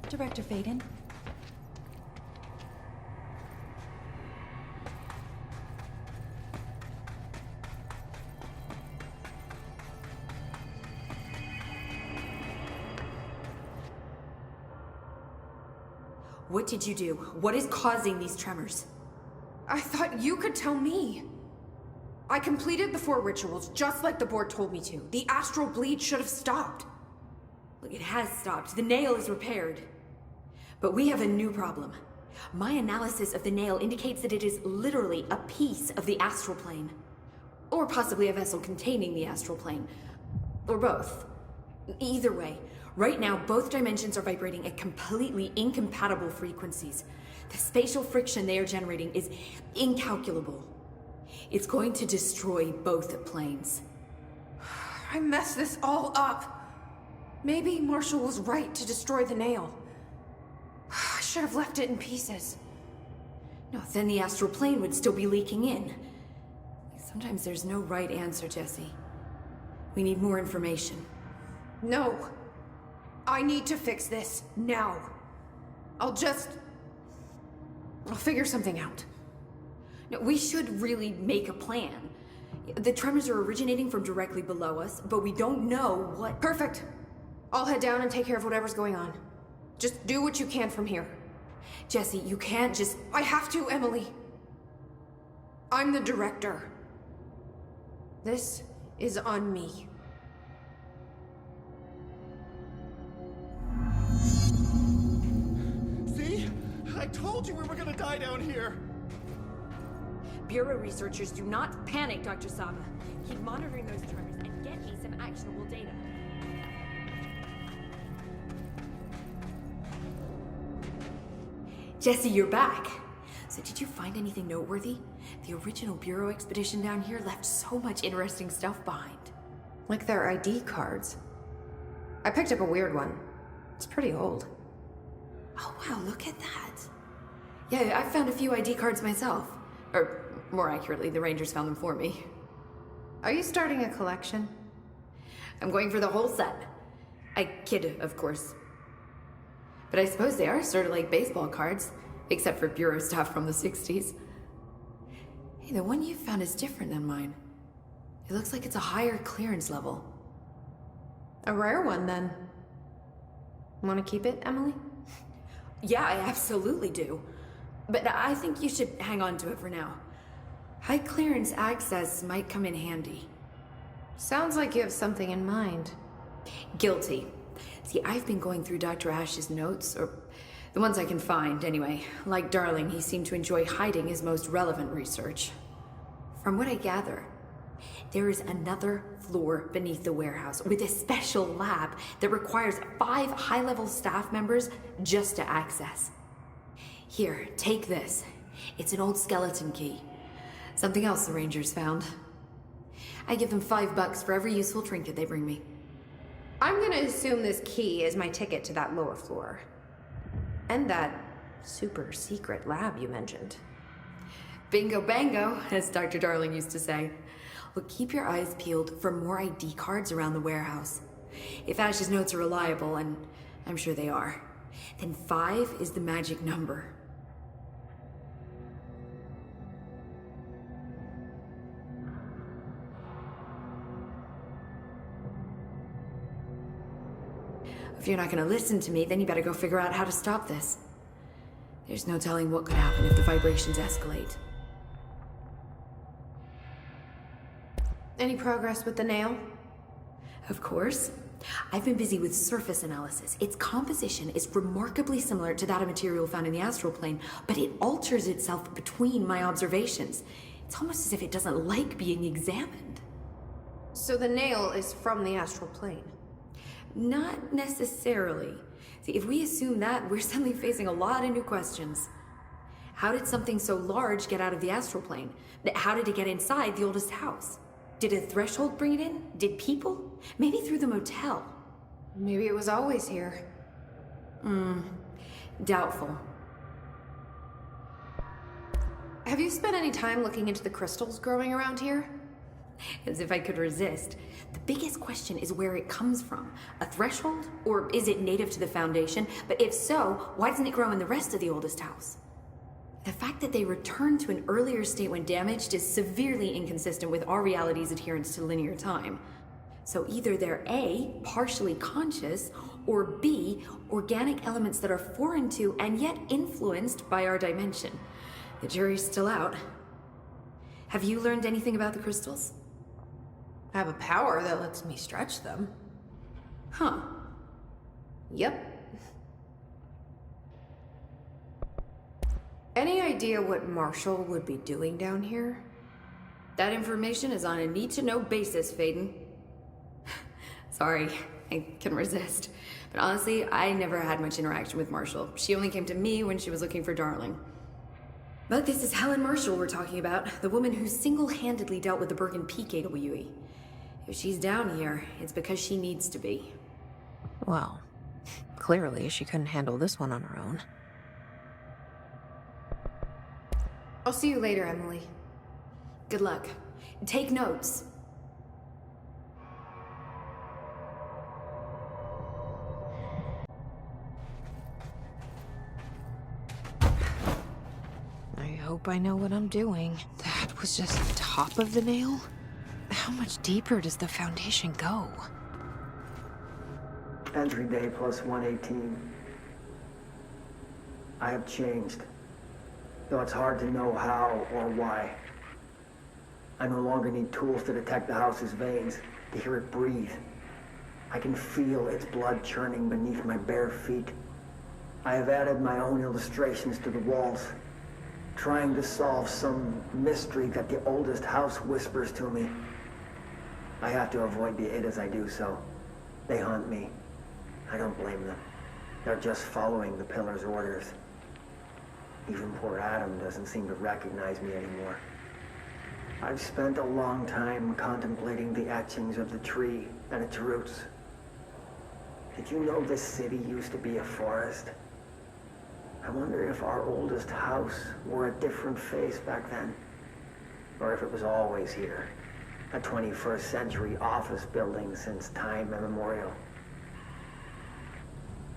Director Faden. What did you do? What is causing these tremors? I thought you could tell me. I completed the 4 rituals just like the board told me to. The astral bleed should have stopped. Look, it has stopped. The nail is repaired. But we have a new problem. My analysis of the nail indicates that it is literally a piece of the astral plane. Or possibly a vessel containing the astral plane. Or both. Either way, right now both dimensions are vibrating at completely incompatible frequencies. The spatial friction they are generating is incalculable. It's going to destroy both planes. I messed this all up. Maybe Marshall was right to destroy the nail. I should have left it in pieces. No, then the astral plane would still be leaking in. Sometimes there's no right answer, Jesse. We need more information. No. I need to fix this now. I'll figure something out. No, we should really make a plan. The tremors are originating from directly below us, but we don't know what... Perfect. I'll head down and take care of whatever's going on. Just do what you can from here. Jesse, you can't just... I have to, Emily. I'm the director. This is on me. See? I told you we were gonna die down here! Bureau researchers do not panic, Dr. Sama. Keep monitoring those tremors and get me some actionable data. Jesse, you're back. So did you find anything noteworthy? The original Bureau expedition down here left so much interesting stuff behind. Like their ID cards. I picked up a weird one. It's pretty old. Oh wow, look at that. Yeah, I found a few ID cards myself. Or, more accurately, the Rangers found them for me. Are you starting a collection? I'm going for the whole set. I kid, of course. But I suppose they are sort of like baseball cards, except for Bureau stuff from the 60s. Hey, the one you found is different than mine. It looks like it's a higher clearance level. A rare one, then. Want to keep it, Emily? Yeah, I absolutely do. But I think you should hang on to it for now. High clearance access might come in handy. Sounds like you have something in mind. Guilty. See, I've been going through Dr. Ash's notes, or the ones I can find, anyway. Like Darling, he seemed to enjoy hiding his most relevant research. From what I gather, there is another floor beneath the warehouse with a special lab that requires 5 high-level staff members just to access. Here, take this. It's an old skeleton key. Something else the Rangers found. I give them $5 for every useful trinket they bring me. I'm gonna assume this key is my ticket to that lower floor. And that super secret lab you mentioned. Bingo bango, as Dr. Darling used to say. Look, keep your eyes peeled for more ID cards around the warehouse. If Ash's notes are reliable, and I'm sure they are, then 5 is the magic number. If you're not going to listen to me, then you better go figure out how to stop this. There's no telling what could happen if the vibrations escalate. Any progress with the nail? Of course. I've been busy with surface analysis. Its composition is remarkably similar to that of material found in the astral plane, but it alters itself between my observations. It's almost as if it doesn't like being examined. So the nail is from the astral plane? Not necessarily. See, if we assume that, we're suddenly facing a lot of new questions. How did something so large get out of the astral plane? How did it get inside the oldest house? Did a threshold bring it in? Did people? Maybe through the motel. Maybe it was always here. Doubtful. Have you spent any time looking into the crystals growing around here? As if I could resist. The biggest question is where it comes from. A threshold? Or is it native to the Foundation? But if so, why doesn't it grow in the rest of the oldest house? The fact that they returned to an earlier state when damaged is severely inconsistent with our reality's adherence to linear time. So either they're A, partially conscious, or B, organic elements that are foreign to and yet influenced by our dimension. The jury's still out. Have you learned anything about the crystals? I have a power that lets me stretch them. Huh. Yep. Any idea what Marshall would be doing down here? That information is on a need-to-know basis, Faden. Sorry, I couldn't resist. But honestly, I never had much interaction with Marshall. She only came to me when she was looking for Darling. But this is Helen Marshall we're talking about, the woman who single-handedly dealt with the Bergen Peak AWE. If she's down here, it's because she needs to be. Well, clearly she couldn't handle this one on her own. I'll see you later, Emily. Good luck. Take notes. I hope I know what I'm doing. That was just the top of the nail? How much deeper does the Foundation go? Entry day plus 118. I have changed, though it's hard to know how or why. I no longer need tools to detect the house's veins, to hear it breathe. I can feel its blood churning beneath my bare feet. I have added my own illustrations to the walls, trying to solve some mystery that the oldest house whispers to me. I have to avoid the it as I do so. They haunt me. I don't blame them. They're just following the Pillar's orders. Even poor Adam doesn't seem to recognize me anymore. I've spent a long time contemplating the etchings of the tree and its roots. Did you know this city used to be a forest? I wonder if our oldest house wore a different face back then. Or if it was always here. A 21st century office building since time immemorial.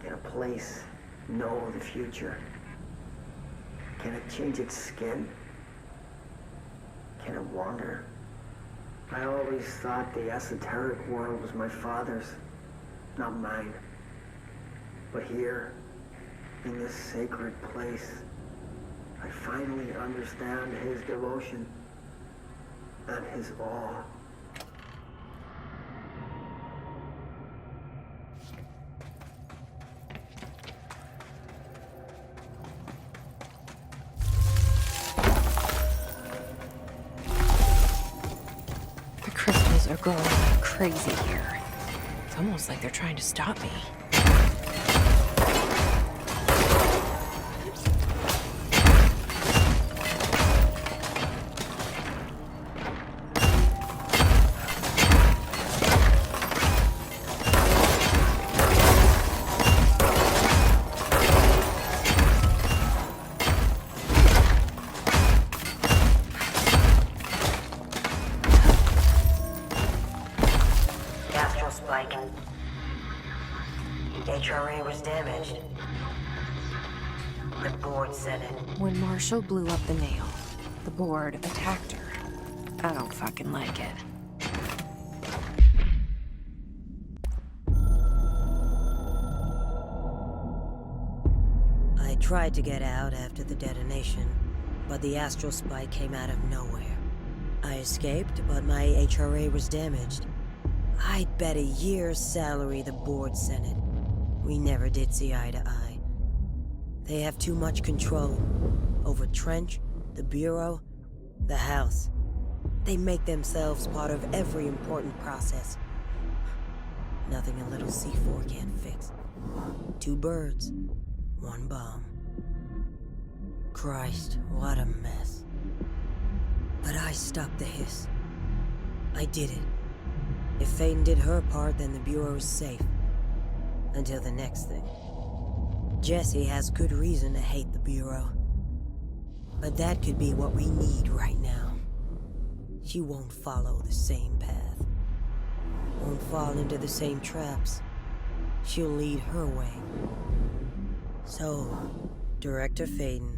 Can a place know the future? Can it change its skin? Can it wander? I always thought the esoteric world was my father's, not mine. But here, in this sacred place, I finally understand his devotion and his awe. The crystals are growing like crazy here. It's almost like they're trying to stop me. HRA was damaged. The board said it. When Marshall blew up the nail, the board attacked her. I don't fucking like it. I tried to get out after the detonation, but the astral spike came out of nowhere. I escaped, but my HRA was damaged. I'd bet a year's salary the board sent it. We never did see eye to eye. They have too much control over Trench, the Bureau, the House. They make themselves part of every important process. Nothing a little C4 can't fix. 2 birds, 1 bomb. Christ, what a mess. But I stopped the hiss. I did it. If Faden did her part, then the Bureau's safe. Until the next thing. Jesse has good reason to hate the Bureau. But that could be what we need right now. she won't follow the same path. Won't fall into the same traps. She'll lead her way. So, Director Faden,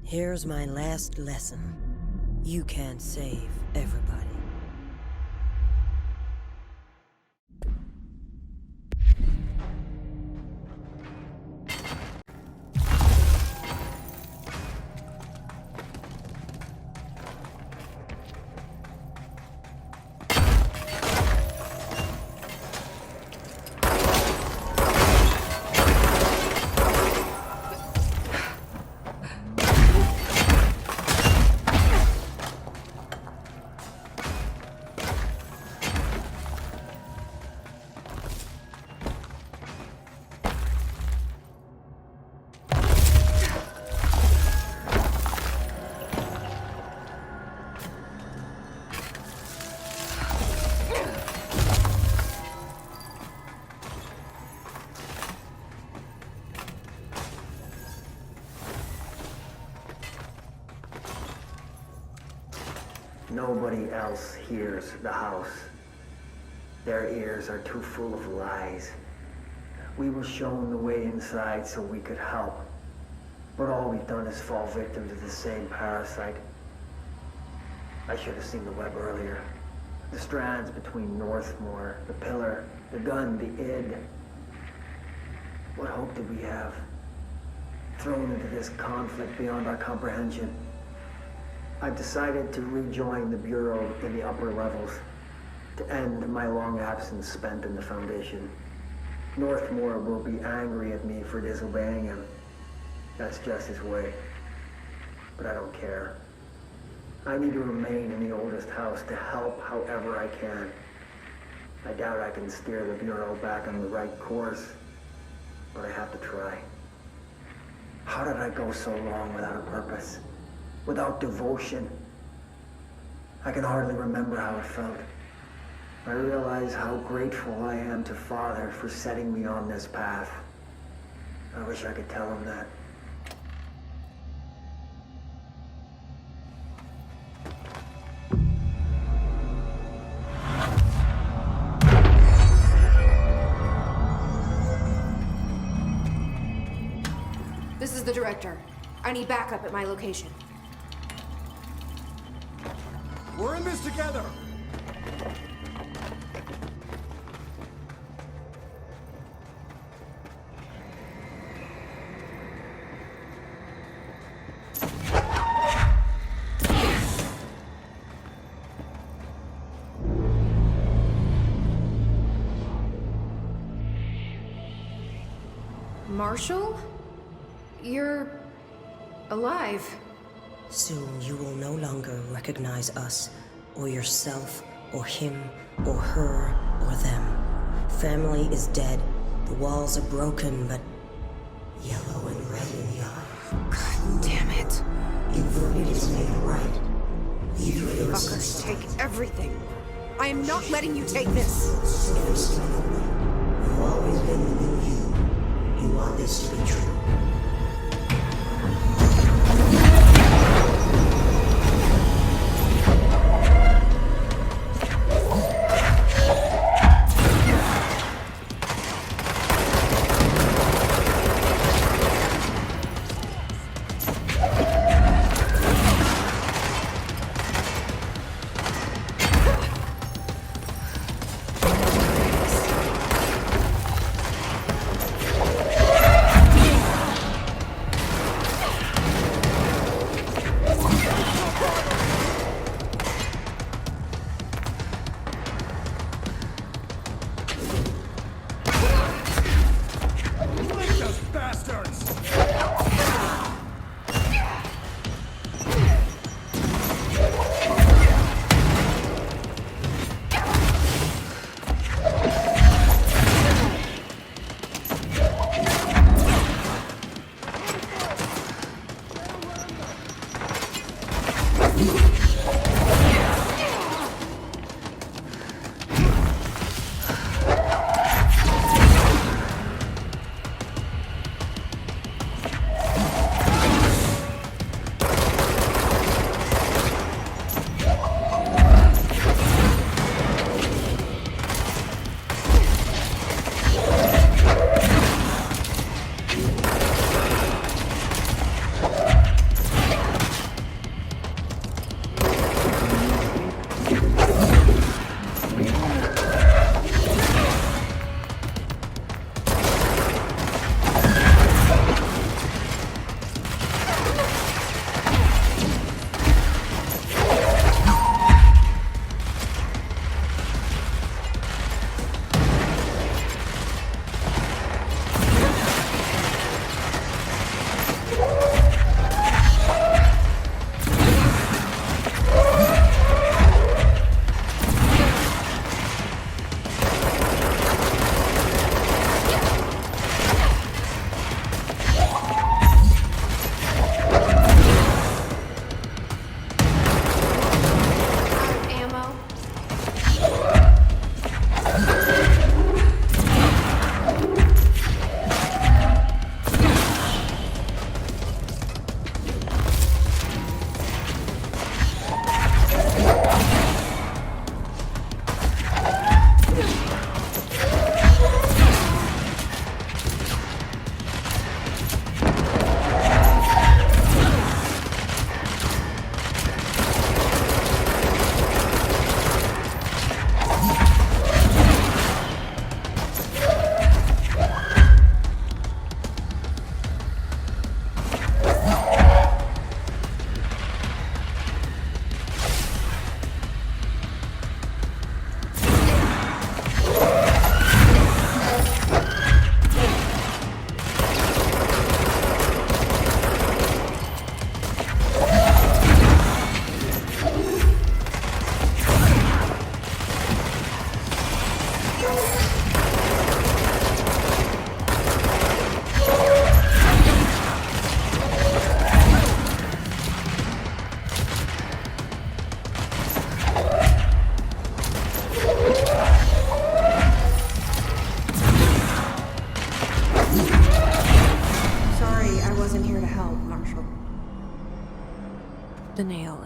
here's my last lesson. You can't save everybody. Nobody else hears the house. Their ears are too full of lies. We were shown the way inside so we could help. But all we've done is fall victim to the same parasite. I should have seen the web earlier. The strands between Northmore, the pillar, the gun, the id. What hope did we have? Thrown into this conflict beyond our comprehension. I've decided to rejoin the Bureau in the upper levels, to end my long absence spent in the Foundation. Northmore will be angry at me for disobeying him. That's just his way. But I don't care. I need to remain in the oldest house to help however I can. I doubt I can steer the Bureau back on the right course, but I have to try. How did I go so long without a purpose? Without devotion? I can hardly remember how it felt. I realize how grateful I am to Father for setting me on this path. I wish I could tell him that. This is the director. I need backup at my location. We're in this together! Marshall? You're alive. Soon you will no longer recognize us, or yourself, or him, or her, or them. Family is dead. The walls are broken, but yellow and red in the eye. God damn it. Inverted is made right. You fuckers take everything. I am not letting you take this. You've always been the new you. You want this to be true.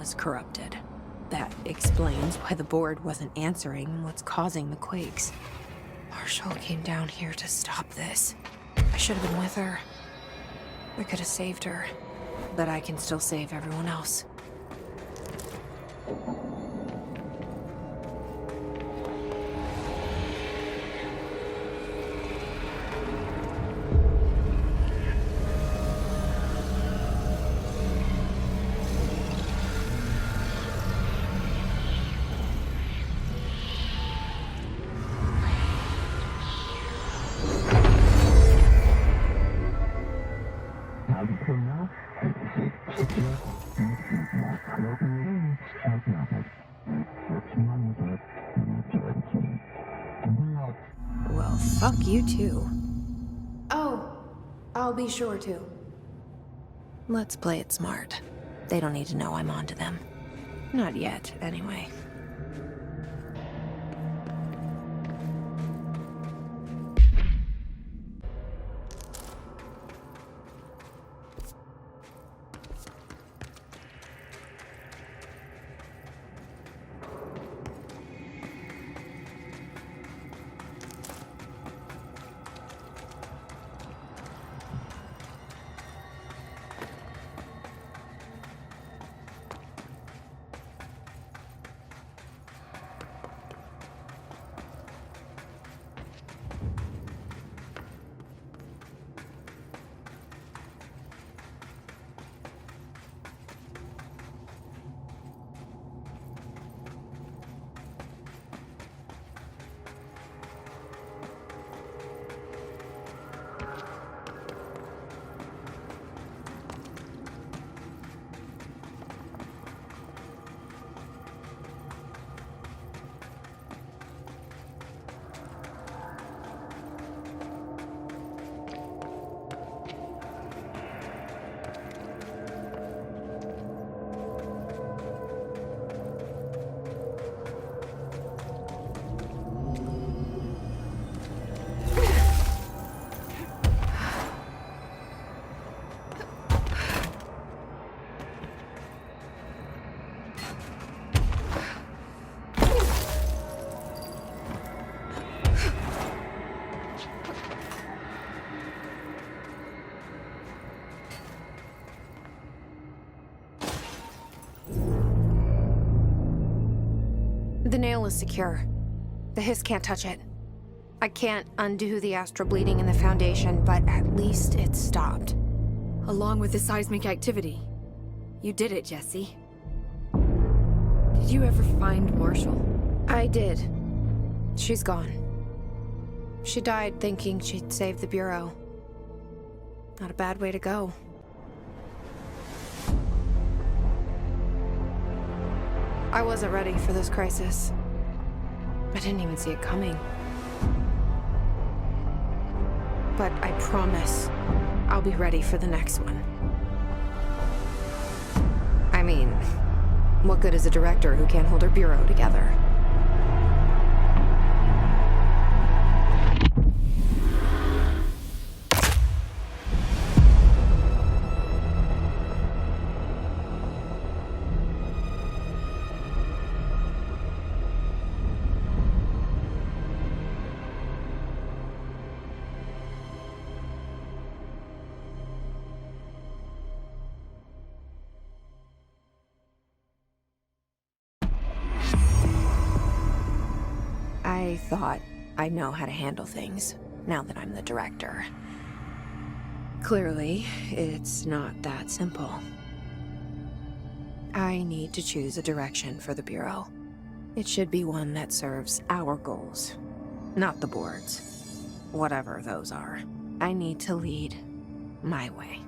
was corrupted. That explains why the board wasn't answering what's causing the quakes. Marshall came down here to stop this. I should have been with her. I could have saved her. But I can still save everyone else. Well, fuck you too. Oh, I'll be sure to. Let's play it smart. They don't need to know I'm onto them. Not yet, anyway. The nail is secure. The hiss can't touch it. I can't undo the astral bleeding in the Foundation, but at least it's stopped. Along with the seismic activity. You did it, Jesse. Did you ever find Marshall? I did. She's gone. She died thinking she'd save the Bureau. Not a bad way to go. I wasn't ready for this crisis. I didn't even see it coming. But I promise, I'll be ready for the next one. I mean, what good is a director who can't hold her bureau together? I thought I'd know how to handle things, now that I'm the director. Clearly, it's not that simple. I need to choose a direction for the Bureau. It should be one that serves our goals, not the board's. Whatever those are. I need to lead my way.